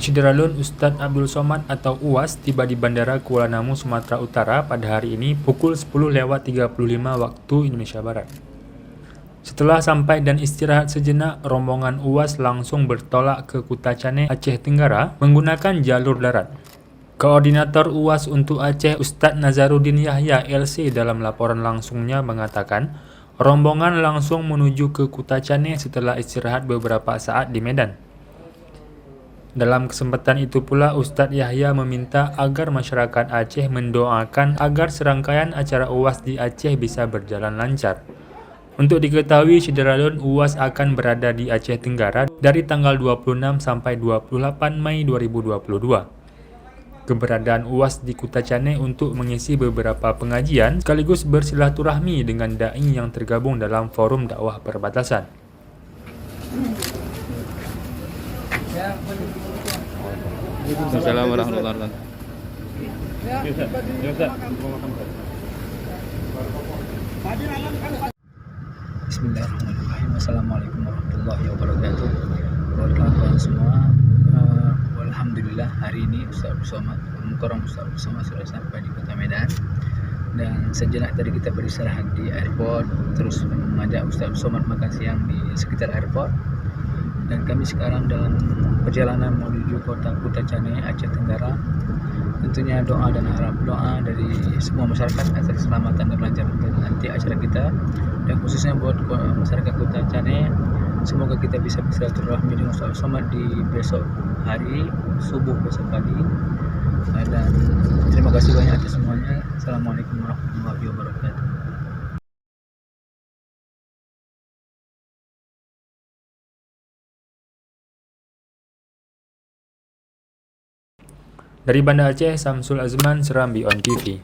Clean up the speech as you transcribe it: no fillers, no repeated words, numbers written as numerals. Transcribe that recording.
Syederalun Ustadz Abdul Somad atau UAS tiba di Bandara Kuala Namu, Sumatera Utara pada hari ini pukul 10.35 waktu Indonesia Barat. Setelah sampai dan istirahat sejenak, rombongan UAS langsung bertolak ke Kutacane, Aceh Tenggara menggunakan jalur darat. Koordinator UAS untuk Aceh, Ustadz Nazaruddin Yahya LC dalam laporan langsungnya mengatakan, rombongan langsung menuju ke Kutacane setelah istirahat beberapa saat di Medan. Dalam kesempatan itu pula, Ustadz Yahya meminta agar masyarakat Aceh mendoakan agar serangkaian acara UAS di Aceh bisa berjalan lancar. Untuk diketahui, Syederalun UAS akan berada di Aceh Tenggara dari tanggal 26 sampai 28 Mei 2022. Keberadaan UAS di Kutacane untuk mengisi beberapa pengajian sekaligus bersilaturahmi dengan dai yang tergabung dalam forum dakwah perbatasan. Assalamualaikum warahmatullahi wabarakatuh. Bismillahirrahmanirrahim. Assalamualaikum warahmatullahi wabarakatuh. Kawan-kawan semua, alhamdulillah hari ini Ustaz Abdul Somad sudah sampai di Kota Medan, dan sejenak tadi kita beristirahat di airport, terus mengajak Ustaz Abdul Somad makan siang di sekitar airport. Dan kami sekarang dalam perjalanan menuju kota Kutacane, Aceh Tenggara. Tentunya doa dan harap doa dari semua masyarakat atas keselamatan dan kelancaran nanti acara kita, dan khususnya buat masyarakat Kutacane, semoga kita bisa bersilaturahmi dengan Ustaz Somad di besok hari subuh besok pagi. Dan terima kasih banyak atas semuanya. Assalamualaikum warahmatullahi wabarakatuh. Dari Banda Aceh, Samsul Azman, Serambi On TV.